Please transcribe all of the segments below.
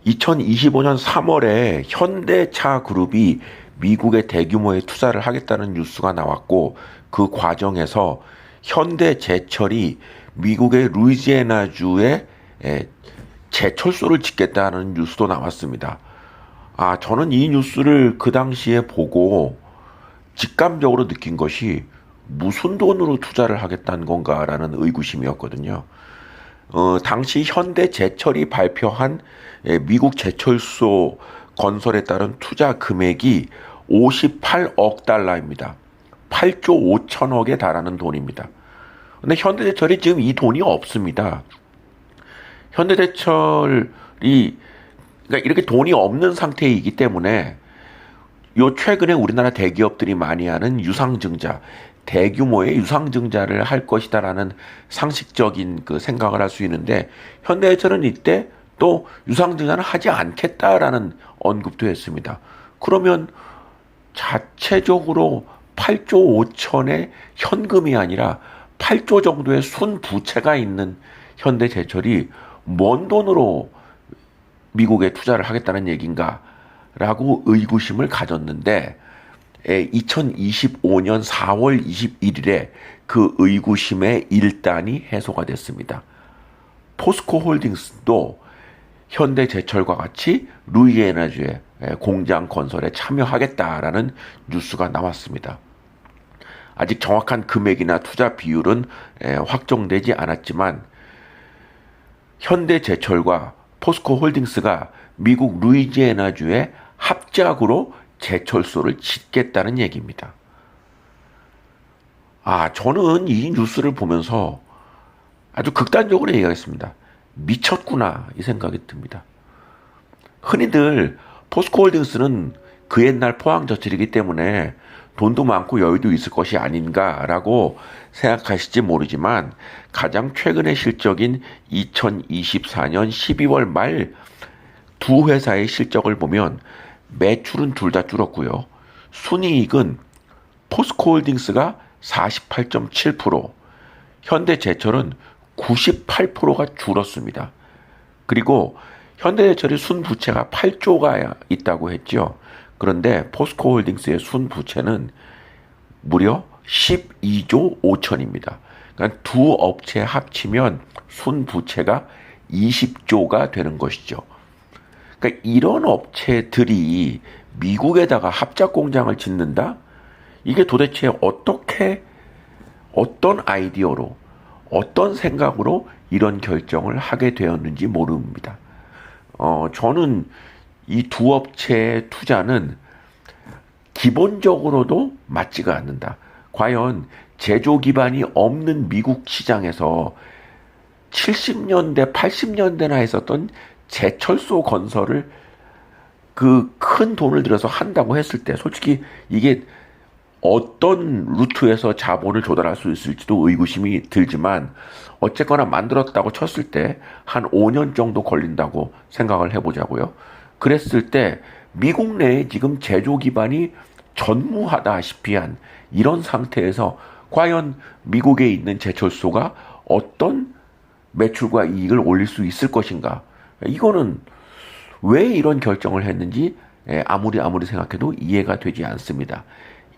2025년 3월에 현대차 그룹이 미국에 대규모의 투자를 하겠다는 뉴스가 나왔고, 그 과정에서 현대제철이 미국의 루이지애나주에 제철소를 짓겠다는 뉴스도 나왔습니다. 저는 이 뉴스를 그 당시에 보고 직감적으로 느낀 것이 무슨 돈으로 투자를 하겠다는 건가라는 의구심이었거든요. 당시 현대제철이 발표한 미국 제철소 건설에 따른 투자 금액이 58억 달러입니다. 8조 5천억에 달하는 돈입니다. 근데 현대제철이 지금 이 돈이 없습니다. 현대제철이 그러니까 이렇게 돈이 없는 상태이기 때문에 요 최근에 우리나라 대기업들이 많이 하는 유상증자, 대규모의 유상증자를 할 것이다라는 상식적인 그 생각을 할 수 있는데, 현대제철은 이때 또 유상증자는 하지 않겠다라는 언급도 했습니다. 그러면 자체적으로 8조 5천의 현금이 아니라 8조 정도의 순부채가 있는 현대제철이 뭔 돈으로 미국에 투자를 하겠다는 얘기인가? 라고 의구심을 가졌는데, 2025년 4월 21일에 그 의구심의 일단이 해소가 됐습니다. 포스코 홀딩스도 현대제철과 같이 루이지애나주에 공장 건설에 참여하겠다라는 뉴스가 나왔습니다. 아직 정확한 금액이나 투자 비율은 확정되지 않았지만, 현대제철과 포스코 홀딩스가 미국 루이지애나주에 합작으로 제철소를 짓겠다는 얘기입니다. 저는 이 뉴스를 보면서 아주 극단적으로 얘기하겠습니다. 미쳤구나, 이 생각이 듭니다. 흔히들 포스코 홀딩스는 그 옛날 포항저철이기 때문에 돈도 많고 여유도 있을 것이 아닌가라고 생각하실지 모르지만, 가장 최근의 실적인 2024년 12월 말 두 회사의 실적을 보면 매출은 둘 다 줄었고요. 순이익은 포스코 홀딩스가 48.7%, 현대제철은 98%가 줄었습니다. 그리고 현대제철의 순부채가 8조가 있다고 했죠. 그런데 포스코 홀딩스의 순부채는 무려 12조 5천입니다. 그러니까 두 업체 합치면 순부채가 20조가 되는 것이죠. 그러니까 이런 업체들이 미국에다가 합작 공장을 짓는다? 이게 도대체 어떻게, 어떤 아이디어로, 어떤 생각으로 이런 결정을 하게 되었는지 모릅니다. 저는 이 두 업체의 투자는 기본적으로도 맞지가 않는다. 과연 제조 기반이 없는 미국 시장에서 70년대, 80년대나 했었던 제철소 건설을 그 큰 돈을 들여서 한다고 했을 때, 솔직히 이게 어떤 루트에서 자본을 조달할 수 있을지도 의구심이 들지만, 어쨌거나 만들었다고 쳤을 때 한 5년 정도 걸린다고 생각을 해보자고요. 그랬을 때 미국 내에 지금 제조 기반이 전무하다시피 한 이런 상태에서 과연 미국에 있는 제철소가 어떤 매출과 이익을 올릴 수 있을 것인가? 이거는 왜 이런 결정을 했는지 아무리 생각해도 이해가 되지 않습니다.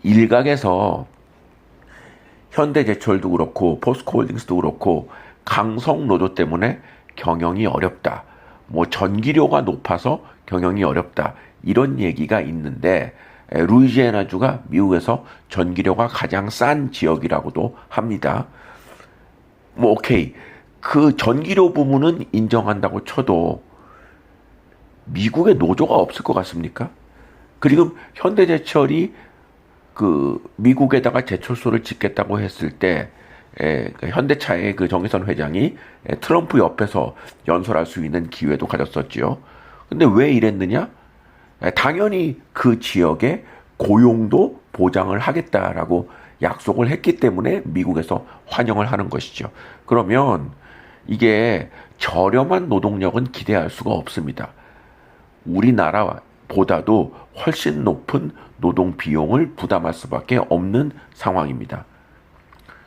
일각에서 현대제철도 그렇고 포스코홀딩스도 그렇고 강성 노조 때문에 경영이 어렵다, 뭐 전기료가 높아서 경영이 어렵다, 이런 얘기가 있는데, 루이지애나주가 미국에서 전기료가 가장 싼 지역이라고도 합니다. 뭐 오케이, 그 전기료 부분은 인정한다고 쳐도 미국에 노조가 없을 것 같습니까? 그리고 현대제철이 그 미국에다가 제철소를 짓겠다고 했을 때 현대차의 그 정의선 회장이 트럼프 옆에서 연설할 수 있는 기회도 가졌었지요. 근데 왜 이랬느냐? 당연히 그 지역에 고용도 보장을 하겠다라고 약속을 했기 때문에 미국에서 환영을 하는 것이죠. 그러면 이게 저렴한 노동력은 기대할 수가 없습니다. 우리나라보다도 훨씬 높은 노동 비용을 부담할 수밖에 없는 상황입니다.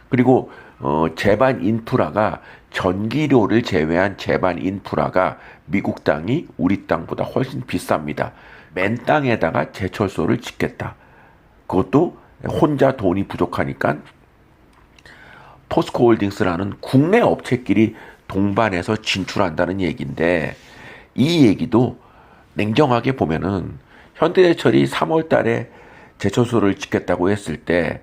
그리고 제반 인프라가 전기료를 제외한 제반 인프라가 미국 땅이 우리 땅보다 훨씬 비쌉니다. 맨 땅에다가 제철소를 짓겠다. 그것도 혼자 돈이 부족하니까 포스코홀딩스라는 국내 업체끼리 동반해서 진출한다는 얘기인데, 이 얘기도 냉정하게 보면은 현대제철이 3월 달에 제철소를 짓겠다고 했을 때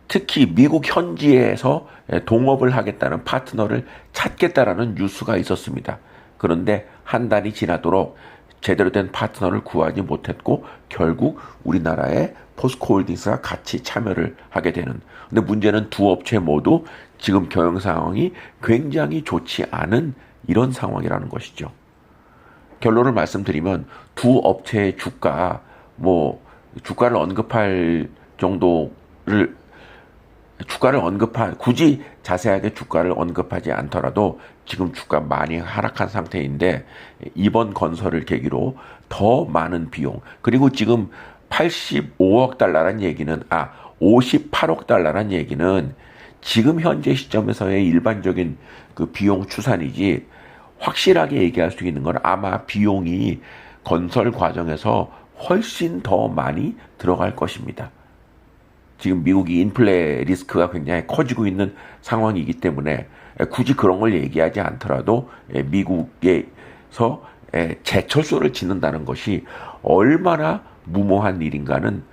특히 미국 현지에서 동업을 하겠다는 파트너를 찾겠다라는 뉴스가 있었습니다. 그런데 한 달이 지나도록 제대로 된 파트너를 구하지 못했고 결국 우리나라의 포스코홀딩스가 같이 참여를 하게 되는. 근데 문제는 두 업체 모두 지금 경영 상황이 굉장히 좋지 않은 이런 상황이라는 것이죠. 결론을 말씀드리면 두 업체의 주가, 주가를 언급할 정도를, 굳이 자세하게 주가를 언급하지 않더라도 지금 주가 많이 하락한 상태인데, 이번 건설을 계기로 더 많은 비용, 그리고 지금 85억 달러란 얘기는, 58억 달러란 얘기는 지금 현재 시점에서의 일반적인 그 비용 추산이지, 확실하게 얘기할 수 있는 건 아마 비용이 건설 과정에서 훨씬 더 많이 들어갈 것입니다. 지금 미국이 인플레 리스크가 굉장히 커지고 있는 상황이기 때문에 굳이 그런 걸 얘기하지 않더라도 미국에서 제철소를 짓는다는 것이 얼마나 무모한 일인가는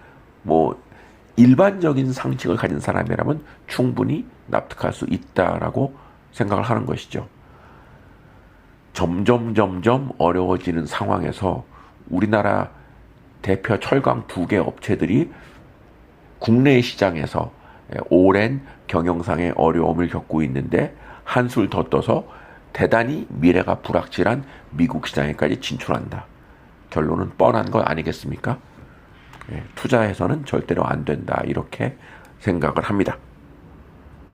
일반적인 상식을 가진 사람이라면 충분히 납득할 수 있다라고 생각을 하는 것이죠. 점점 어려워지는 상황에서 우리나라 대표 철강 2개 업체들이 국내 시장에서 오랜 경영상의 어려움을 겪고 있는데 한술 더 떠서 대단히 미래가 불확실한 미국 시장에까지 진출한다. 결론은 뻔한 거 아니겠습니까? 투자해서는 절대로 안 된다. 이렇게 생각을 합니다.